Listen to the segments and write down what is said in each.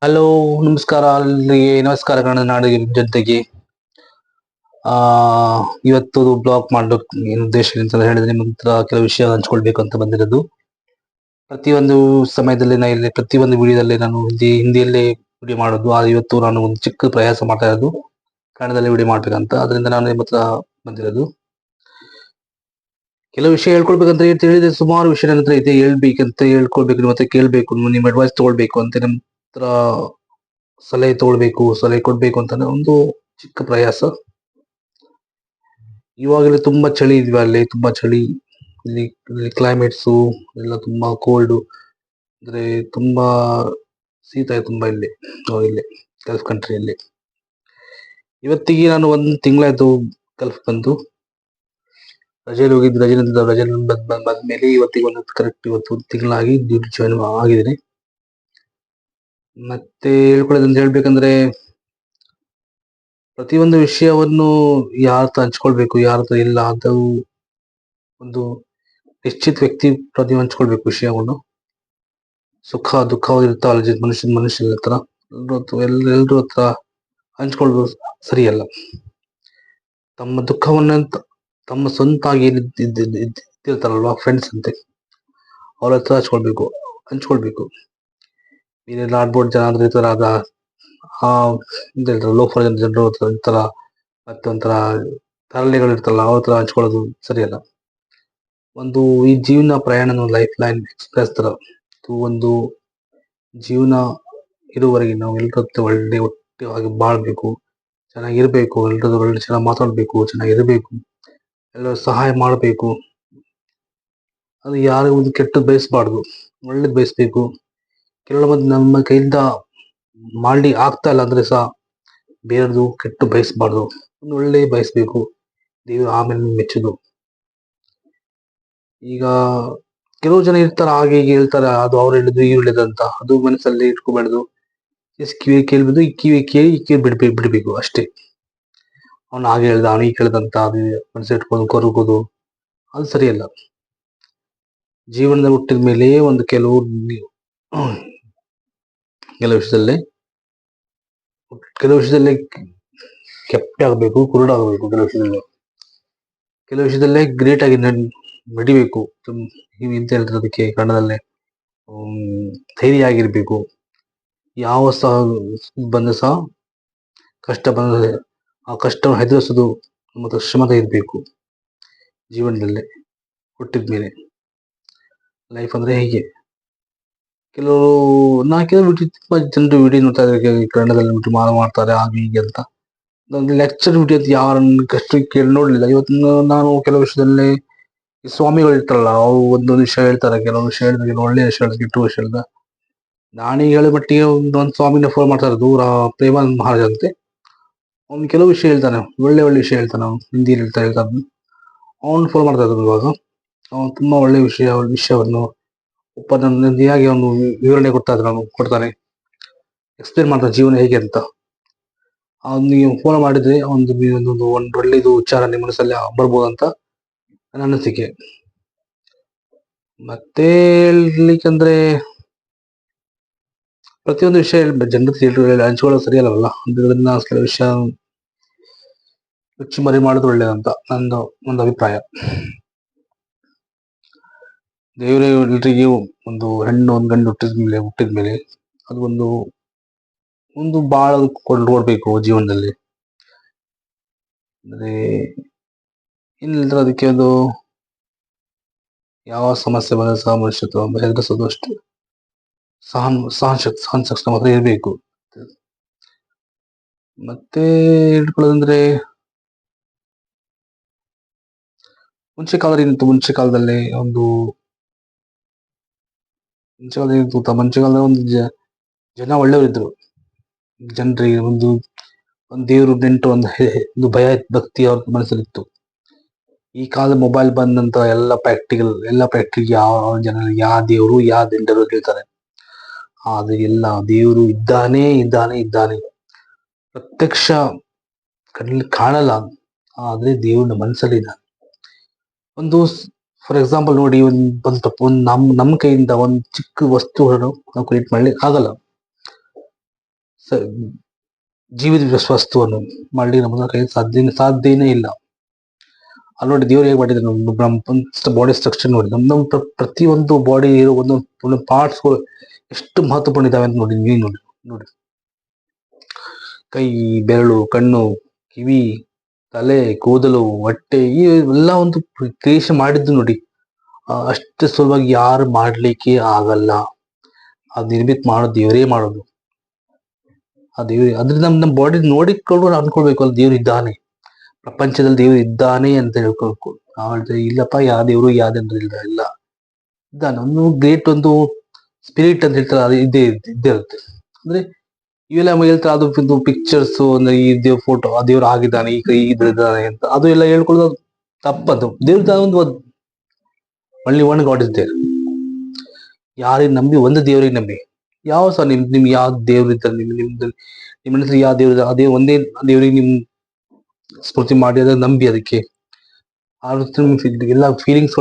Hello, ನಮಸ್ಕಾರ ಅಲ್ಲಿಗೆ ನಮಸ್ಕಾರ ಕನ್ನಡ ನಾಡಿನ ಜನತೆಗೆ. ಆ ಇವತ್ತು ಬ್ಲಾಗ್ ಮಾಡೋ ಏನು ಉದ್ದೇಶ ಅಂತ ಹೇಳಿದ್ರೆ ನಿಮ್ಮ ಹತ್ರ ಕೆಲವು ವಿಷಯ ಹಂಚ್ಕೊಳ್ಬೇಕು ಅಂತ ಬಂದಿರೋದು. ಪ್ರತಿಯೊಂದು ಸಮಯದಲ್ಲಿ ಪ್ರತಿಯೊಂದು ವಿಡಿಯೋದಲ್ಲಿ ನಾನು ಹಿಂದಿಯಲ್ಲೇ ವಿಡಿಯೋ ಮಾಡೋದು. ಇವತ್ತು ನಾನು ಒಂದು ಚಿಕ್ಕ ಪ್ರಯಾಸ ಮಾಡ್ತಾ ಇರೋದು ಕನ್ನಡದಲ್ಲಿ ವಿಡಿಯೋ ಮಾಡ್ಬೇಕಂತ. ಅದರಿಂದ ನಾನು ನಿಮ್ಮ ಹತ್ರ ಬಂದಿರೋದು. ಕೆಲವು ವಿಷಯ ಹೇಳ್ಕೊಳ್ಬೇಕಂತ ಹೇಳಿದ್ರೆ ಸುಮಾರು ವಿಷಯ ನನ್ನ ಹತ್ರ ಇದೆ. ಹೇಳ್ಕೊಳ್ಬೇಕು, ಮತ್ತೆ ಕೇಳ್ಬೇಕು, ನಿಮ್ಮ ಅಡ್ವೈಸ್ ತಗೊಳ್ಬೇಕು ಅಂತ ನಿಮ್ಮ ಹತ್ರ ಸಲಹೆ ಕೊಡ್ಬೇಕು ಅಂತ ಒಂದು ಚಿಕ್ಕ ಪ್ರಯಾಸ. ಇವಾಗಲೇ ತುಂಬಾ ಚಳಿ ಇದೆಯಾ ಅಲ್ಲಿ? ತುಂಬಾ ಚಳಿ. ಇಲ್ಲಿ ಕ್ಲೈಮೇಟ್ಸು ಎಲ್ಲ ತುಂಬಾ ಕೋಲ್ಡ್, ಅಂದ್ರೆ ತುಂಬಾ ಶೀತ ಇದೆ ತುಂಬಾ ಇಲ್ಲಿ ಗಲ್ಫ್ ಕಂಟ್ರಿಯಲ್ಲಿ. ಇವತ್ತಿಗೆ ನಾನು ಒಂದು ತಿಂಗಳಾಯ್ತು ಗಲ್ಫ್ ಬಂದು. ರಜೆಯಲ್ಲಿ ಹೋಗಿದ್ದು, ರಜೆಯಲ್ಲಿ ಬಂದ್ಮೇಲೆ ಇವತ್ತಿಗೆ ಇವತ್ತು ಒಂದು ತಿಂಗಳಾಗಿ ಡ್ಯೂಟಿ ಜಾಯಿನ್ ಆಗಿದ್ದೀನಿ. ಮತ್ತೆ ಹೇಳ್ಬೇಕಂದ್ರೆ ಪ್ರತಿಯೊಂದು ವಿಷಯವನ್ನು ಯಾರ ಹತ್ರ ಹಂಚ್ಕೊಳ್ಬೇಕು, ಯಾರ ಹತ್ರ ಇಲ್ಲ, ಅದು ಒಂದು ನಿಶ್ಚಿತ ವ್ಯಕ್ತಿ ಪ್ರತಿ ಹಂಚ್ಕೊಳ್ಬೇಕು ವಿಷಯವನ್ನು. ಸುಖ ದುಃಖ ಇರ್ತಾವಲ್ಲ ಮನುಷ್ಯನ ಹತ್ರ, ಎಲ್ರ ಹತ್ರ ಹಂಚ್ಕೊಳ್ಬೋದು ಸರಿಯಲ್ಲ. ತಮ್ಮ ದುಃಖವನ್ನ ತಮ್ಮ ಸ್ವಂತ ಆಗಿ ಇದ್ದಿರ್ತಾರಲ್ವಾ, ಫ್ರೆಂಡ್ಸ್ ಅಂತೆ, ಅವ್ರ ಹತ್ರ ಹಂಚ್ಕೊಳ್ಬೇಕು. ನೀನೆಲ್ಲ ಆಡ್ಬೋರ್ಡ್ ಜನ ಅಂದ್ರೆ ಇರ್ತಾರ, ಲೋಫರ್ ಜನರು ಇರ್ತಾರ, ಮತ್ತೆ ಒಂಥರ ತರಲೆಗಳು ಇರ್ತಲ್ಲ, ಅವ್ರ ಹತ್ರ ಹಂಚ್ಕೊಳ್ಳೋದು ಸರಿಯಲ್ಲ. ಈ ಜೀವನ ಪ್ರಯಾಣ ಲೈಫ್ ಲೈನ್ ಎಕ್ಸ್ಪ್ರೆಸ್ ತರ. ಒಂದು ಜೀವನ ಇರುವವರೆಗೆ ನಾವು ಎಲ್ಲರ ಒಟ್ಟಿಗೆ ಬಾಳ್ಬೇಕು, ಚೆನ್ನಾಗಿರ್ಬೇಕು, ಒಳ್ಳೆ ಚೆನ್ನಾಗಿ ಮಾತಾಡ್ಬೇಕು, ಚೆನ್ನಾಗಿರ್ಬೇಕು, ಎಲ್ಲರೂ ಸಹಾಯ ಮಾಡಬೇಕು. ಅದು ಯಾರಿಗೂ ಒಂದು ಕೆಟ್ಟದ್ದು ಬಯಸಬಾರ್ದು, ಒಳ್ಳೇದು ಬಯಸ್ಬೇಕು. ಕೆಲವು ನಮ್ಮ ಕೈಯಿಂದ ಮಾಡಿ ಆಗ್ತಾ ಇಲ್ಲ ಅಂದ್ರೆ ಸಹ ಬೇರೆದು ಕೆಟ್ಟು ಬಯಸಬಾರ್ದು, ಒಂದು ಒಳ್ಳೆ ಬಯಸ್ಬೇಕು. ದೇವರು ಆಮೇಲೆ ಮೆಚ್ಚುದು. ಈಗ ಕೆಲವು ಜನ ಇರ್ತಾರ, ಹಾಗೆ ಹೀಗೆ ಹೇಳ್ತಾರ, ಅದು ಅವ್ರು ಹೇಳಿದ್ರು ಇವ್ರು ಹೇಳಿದ್ರು ಅಂತ, ಅದು ಮನಸ್ಸಲ್ಲಿ ಇಟ್ಕೋಬಾರ್ದು. ಕಿವಿ ಕೇಳ್ಬೋದು, ಈ ಕಿವಿ ಬಿಡ್ಬೇಕು ಅಷ್ಟೇ. ಅವ್ನು ಹಾಗೆ ಹೇಳ್ದ, ಅವನಿಗೆ ಕೇಳ್ದಂತ ಅದು ಮನಸ್ಸು ಇಟ್ಕೊಂಡು ಕೊರಗೋದು ಅದು ಸರಿಯಲ್ಲ. ಜೀವನದ ಹುಟ್ಟಿದ ಮೇಲೆ ಒಂದು ಕೆಲವು ವಿಷಯದಲ್ಲಿ ಕೆಪ್ಟೆ ಆಗ್ಬೇಕು, ಕುರುಡಾಗಬೇಕು. ಕೆಲವು ವಿಷಯದಲ್ಲೇ ಗ್ರೇಟ್ ಆಗಿ ನಡಿಬೇಕು. ನೀವು ಎಂತ ಹೇಳ್ತಾರೆ ಅದಕ್ಕೆ ಕನ್ನಡದಲ್ಲೇ ಧೈರ್ಯ ಆಗಿರ್ಬೇಕು. ಯಾವ ಸಹ ಬಂದ ಸಹ ಕಷ್ಟ ಬಂದ ಆ ಕಷ್ಟವನ್ನು ಹೆದರಿಸೋದು ಮತ್ತು ಶ್ರಮದ ಇರಬೇಕು ಜೀವನದಲ್ಲಿ. ಹುಟ್ಟಿದ್ಮೇಲೆ ಲೈಫ್ ಅಂದ್ರೆ ಹೀಗೆ. ಕೆಲವು ತುಂಬಾ ಜನರು ವಿಡಿಯೋ ನೋಡ್ತಾ ಇದ್ದಾರೆ, ಕನ್ನಡದಲ್ಲಿ ಮಾಡ್ತಾರೆ ಹಾಗೆ ಹೀಗೆ ಅಂತ. ಲೆಕ್ಚರ್ ವಿಡಿಯೋ ಯಾರನ್ನ ಕಷ್ಟ ಕೇಳಿ ನೋಡ್ಲಿಲ್ಲ. ಇವತ್ತು ನಾನು ಕೆಲವು ವಿಷಯದಲ್ಲಿ ಸ್ವಾಮಿಗಳು ಇರ್ತಾರಲ್ಲ, ಅವ್ರು ಒಂದೊಂದು ವಿಷಯ ಹೇಳ್ತಾರೆ. ಕೆಲವು ವಿಷಯ ಹೇಳಿದ್ರೆ ಒಳ್ಳೆ ವಿಷಯ ಹೇಳಿದ್ರೆ ಕೆಟ್ಟ ವಿಷಯ ಹೇಳಿದ. ನಾನೀಗ ಹೇಳೋ ಮಟ್ಟಿಗೆ ಒಂದು ಸ್ವಾಮಿನ ಫೋನ್ ಮಾಡ್ತಾರೆ, ದೂರ ಪ್ರೇಮಾನಂದ ಮಹಾರಾಜ್ ಅಂತೆ. ಅವ್ನು ಕೆಲವು ವಿಷಯ ಹೇಳ್ತಾನೆ, ಒಳ್ಳೆ ವಿಷಯ ಹೇಳ್ತಾನೆ. ಅವ್ನು ಹಿಂದಿಯಲ್ಲಿ ಹೇಳ್ತಾನೆ. ಅವ್ನು ಫೋನ್ ಮಾಡ್ತಾ ಇದ್ದಾನೆ ಇವಾಗ. ಅವನು ತುಂಬಾ ಒಳ್ಳೆ ವಿಷಯವನ್ನು ಒಪ್ಪಂದವಾಗಿ ಅವನು ವಿವರಣೆ ಕೊಡ್ತಾನೆ, ಎಕ್ಸ್ಪ್ಲೇನ್ ಮಾಡ್ತಾನೆ ಜೀವನ ಹೇಗೆ ಅಂತ. ಅವ್ನಿಗೆ ಫೋನ್ ಮಾಡಿದ್ರೆ ಒಂದು ಒಳ್ಳೆದು ವಿಚಾರ ನಿಮ್ಮ ಮನಸ್ಸಲ್ಲಿ ಬರ್ಬೋದು ಅಂತ ನನ್ನ ಅನಿಸಿಕೆ. ಮತ್ತೆ ಹೇಳ್ಲಿಕ್ಕಂದ್ರೆ ಪ್ರತಿಯೊಂದು ವಿಷಯ ಜನರು ಹಂಚ್ಕೊಳ್ಳೋದು ಸರಿಯಲ್ಲವಲ್ಲ. ಅದರಿಂದ ಕೆಲವು ವಿಷಯ ಹುಚ್ಚು ಮರಿ ಮಾಡೋದು ಒಳ್ಳೇದಂತ ನಂದು ಒಂದು ಅಭಿಪ್ರಾಯ. ದೇವರೇ ಎಲ್ರಿಗೂ ಒಂದು ಹೆಣ್ಣು ಒಂದು ಗಂಡು ಹುಟ್ಟಿದ್ಮೇಲೆ ಅದು ಒಂದು ಬಾಳ ಕೊಡ್ಬೇಕು ಜೀವನದಲ್ಲಿ. ಅಂದ್ರೆ ಏನಿಲ್ಲ, ಅದಕ್ಕೆ ಒಂದು ಯಾವ ಸಮಸ್ಯೆ ಬಂದ್ರೆ ಸಹ ಮನುಷ್ಯತ್ವ ಎದುರಿಸೋದು ಅಷ್ಟು ಸಹನ ಶಕ್ತಿ ಮಾತ್ರ ಇರಬೇಕು. ಮತ್ತೆ ಹೇಳ್ಕೊಳ್ಳೋದಂದ್ರೆ ಮುಂಚೆ ಕಾಲದಲ್ಲಿ ಒಂದು ಜನ ಒಳ್ಳೆಯವರಿದ್ರು. ಜನರಿಗೆ ಒಂದು ದೇವರು ನೆಂಟು ಒಂದು ಭಯ ಭಕ್ತಿ ಅವ್ರ ಮನಸ್ಸಲ್ಲಿತ್ತು. ಈ ಕಾಲದ ಮೊಬೈಲ್ ಬಂದ ನಂತರ ಎಲ್ಲ ಪ್ರಾಕ್ಟಿಕಲ್ ಯಾವ ಜನರಿಗೆ ಯಾವ ದೇವರು ಯಾವ ದಿಂಡರು ಹೇಳ್ತಾರೆ. ಆದ್ರೆ ಎಲ್ಲ ದೇವರು ಇದ್ದಾನೆ ಪ್ರತ್ಯಕ್ಷ ಕಣ್ಣಿಗೆ ಕಾಣಲ್ಲ, ಆದ್ರೆ ದೇವ್ರ ಮನಸ್ಸಲ್ಲಿ ಇದ್ದಾನೆ. ಫಾರ್ ಎಕ್ಸಾಂಪಲ್ ನೋಡಿ, ನಮ್ಮ ಕೈಯಿಂದ ಒಂದು ಚಿಕ್ಕ ವಸ್ತುಗಳನ್ನು ನಾವು ಕ್ರಿಯೇಟ್ ಮಾಡ್ಲಿಕ್ಕೆ ಆಗಲ್ಲ. ಜೀವಿತ ವಸ್ತುವನ್ನು ಮಾಡ್ಲಿಕ್ಕೆ ನಮ್ಮ ಕೈ ಸಾಧ್ಯನೇ ಇಲ್ಲ. ಅಲ್ಲಿ ನೋಡಿ ದೇವ್ರು ಹೇಗೆ ಮಾಡಿದ್ರೆ ನಮ್ಮ ಬಾಡಿ ಸ್ಟ್ರಕ್ಚರ್ ನೋಡಿ, ನಮ್ಮ ಪ್ರತಿಯೊಂದು ಬಾಡಿ ಇರೋ ಒಂದೊಂದು ಪಾರ್ಟ್ಸ್ಗಳು ಎಷ್ಟು ಮಹತ್ವಪೂರ್ಣ ಇದಾವೆ ಅಂತ ನೋಡಿ. ನೀವು ನೋಡಿ ನೋಡಿ, ಕೈ, ಬೆರಳು, ಕಣ್ಣು, ಕಿವಿ, ತಲೆ, ಕೂದಲು, ಹೊಟ್ಟೆ, ಈ ಎಲ್ಲ ಒಂದು ಕ್ರಿಯೇಷನ್ ಮಾಡಿದ್ದು ನೋಡಿ. ಅಷ್ಟು ಸುಲಭವಾಗಿ ಯಾರು ಮಾಡ್ಲಿಕ್ಕೆ ಆಗಲ್ಲ. ಆ ನಿರ್ಮಿತ ಮಾಡೋದು ದೇವರೇ ಮಾಡೋದು. ಆ ದೇವ್ರು ಅದ್ರ ನಮ್ಮ ಬಾಡಿ ನೋಡಿಕೊಂಡು ಅನ್ಕೊಳ್ಬೇಕು, ಅಲ್ಲಿ ದೇವ್ರು ಇದ್ದಾನೆ, ಪ್ರಪಂಚದಲ್ಲಿ ದೇವ್ರು ಇದ್ದಾನೆ ಅಂತ ಹೇಳ್ಕೊಳ್ಬೇಕು. ನಾವು ಹೇಳ್ತೇವೆ ಇಲ್ಲಪ್ಪ, ಯಾವ ದೇವ್ರು ಯಾವ ಜನರು ಇಲ್ಲ ಇದ್ದಾನೆ. ಒಂದು ಗ್ರೇಟ್ ಒಂದು ಸ್ಪಿರಿಟ್ ಅಂತ ಹೇಳ್ತಾರೆ, ಅದು ಇದ್ದೇ ಇರುತ್ತೆ. ಅಂದ್ರೆ ಇವೆಲ್ಲ ಹೇಳ್ತಾರೆ, ಅದು ಪಿಕ್ಚರ್ಸ್ ಅಂದ್ರೆ ಈ ದೇವ್ರ ಫೋಟೋ, ಆ ದೇವ್ರು ಆಗಿದ್ದಾನೆ, ಇದ್ದಾನೆ ಅಂತ ಅದು ಎಲ್ಲ ಹೇಳ್ಕೊಳ್ಳೋದು ತಪ್ಪದು. ದೇವ್ರ ಒಂದು only one God is there. ಯಾರಿಗೆ ನಂಬಿ, ಒಂದು ದೇವರಿಗೆ ನಂಬಿ. ಯಾವ ಸಹ ನಿಮ್ಗೆ ಯಾವ ದೇವ್ರು ಇದ್ದಾರೆ, ನಿಮ್ಮ ಮನಸ್ಸಲ್ಲಿ ಯಾವ ದೇವ್ರು, ಅದೇ ಒಂದೇ ದೇವರಿಗೆ ನಿಮ್ ಸ್ಫೂರ್ತಿ ಮಾಡಿ ಅದ ನಂಬಿ, ಅದಕ್ಕೆ ಎಲ್ಲ ಫೀಲಿಂಗ್ಸ್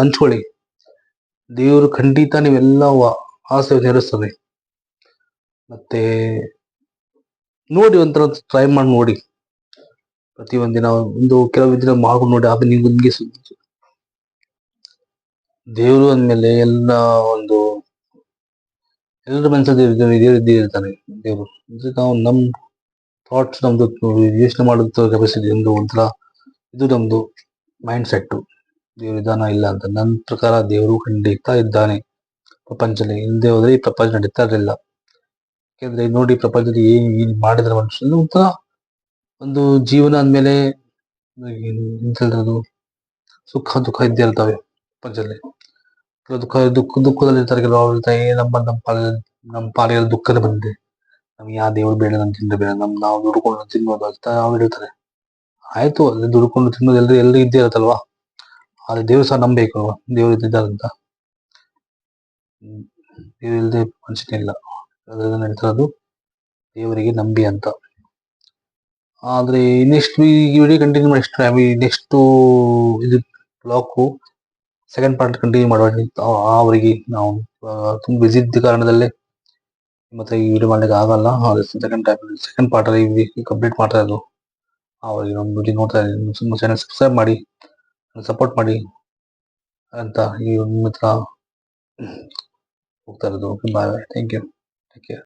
ಹಂಚ್ಕೊಳ್ಳಿ. ದೇವರು ಖಂಡಿತ ನೀವೆಲ್ಲ ಆಸೆ ನೆರವೇರಿಸ್ತದೆ. ಮತ್ತೆ ನೋಡಿ, ಒಂಥರ ಟ್ರೈ ಮಾಡಿ ನೋಡಿ, ಪ್ರತಿಯೊಂದಿನ ಕೆಲವು ದಿನ ಮಾಡ್ಕೊಂಡು ನೋಡಿ. ಅದು ನಿಮ್ಗೆ ದೇವರು ಅಂದ್ಮೇಲೆ ಎಲ್ಲರ ಮನಸ್ಸಲ್ಲಿ ಇರ್ತಾನೆ ದೇವರು. ಅಂದ್ರೆ ನಾವು ನಮ್ ಥಾಟ್ಸ್, ನಮ್ದು ಯೋಚನೆ ಮಾಡೋದು ಕೆಪಾಸಿಟಿ, ಒಂಥರ ಇದು ನಮ್ದು ಮೈಂಡ್ ಸೆಟ್. ದೇವ್ರ ಇದಾನ ಇಲ್ಲ ಅಂತ ನನ್ನ ಪ್ರಕಾರ ದೇವರು ಖಂಡಿತ ಇದ್ದಾನೆ ಪ್ರಪಂಚದಲ್ಲಿ. ಇಲ್ಲದೆ ಹೋದ್ರೆ ಈ ಪ್ರಪಂಚ ನಡೀತಾ ಇರಲಿಲ್ಲ. ಯಾಕೆಂದ್ರೆ ನೋಡಿ, ಪ್ರಪಂಚದಲ್ಲಿ ಏನ್ ಮಾಡಿದ್ರೆ ಮನುಷ್ಯನ ಒಂಥರ ಒಂದು ಜೀವನ ಅಂದ್ಮೇಲೆ ಸುಖ ದುಃಖ ಇದ್ದೇ ಇರ್ತವೆ ಪ್ರಪಂಚದಲ್ಲಿ. ದುಃಖದಲ್ಲಿ ಇರ್ತಾರೆ ಕೆಲವು. ನಮ್ಮ ಪಾಲಿಗೆ ದುಃಖದ ಬಂದಿದೆ, ನಮ್ಗೆ ಯಾವ ದೇವ್ರು ಬೇಡ, ನಮ್ ತಿಂದ ಬೇಡ, ನಾವು ದುಡ್ಕೊಂಡು ತಿನ್ನೋದು ಅಂತ ಅವ್ರು ಹೇಳ್ತಾರೆ. ಆಯ್ತು, ಅಲ್ಲಿ ದುಡ್ಕೊಂಡು ತಿನ್ನೋದು ಎಲ್ರು ಇದ್ದೇ ಇರತ್ತಲ್ವಾ. ಆದ್ರೆ ದೇವ್ರು ಸಹ ನಂಬೇಕು, ದೇವ್ರು ಇದ್ದಾರಂತ. ದೇವ್ರು ಇಲ್ಲದೆ ಮನುಷ್ಯನೇ ಇಲ್ಲ. ಅದ್ರಿಂದ ಹೇಳ್ತಿರೋದು ದೇವರಿಗೆ ನಂಬಿ ಅಂತ. ಆದ್ರೆ ನೆಕ್ಸ್ಟ್ ಈ ವಿಡಿಯೋ ಕಂಟಿನ್ಯೂ ಮಾಡಿ, ನೆಕ್ಸ್ಟ್ ಇದು ಬ್ಲಾಕು ಸೆಕೆಂಡ್ ಪಾರ್ಟ್ ಕಂಟಿನ್ಯೂ ಮಾಡುವ. ಅವರಿಗೆ ನಾವು ತುಂಬ ಬಿಸಿ ಇದ್ದ ಕಾರಣದಲ್ಲೇ ಮತ್ತೆ ಈ ವಿಡಿಯೋ ಮಾಡ್ಲಿಕ್ಕೆ ಆಗಲ್ಲ. ಸೆಕೆಂಡ್ ಪಾರ್ಟ್ ಅಲ್ಲಿ ಕಂಪ್ಲೀಟ್ ಮಾಡ್ತಾ ಇರೋದು. ಅವರಿಗೆ ನಮ್ಮ ವಿಡಿಯೋ ನೋಡ್ತಾ ಇದ್ದೀನಿ, ತುಂಬ ಚಾನಲ್ ಸಬ್ಸ್ಕ್ರೈಬ್ ಮಾಡಿ, ಸಪೋರ್ಟ್ ಮಾಡಿ ಅಂತ ಈ ನಿಮ್ಮ ಹತ್ರ ಹೋಗ್ತಾ ಇರೋದು. ಬಾಯ್, ಥ್ಯಾಂಕ್ ಯು, ಟೇಕ್ ಕೇರ್.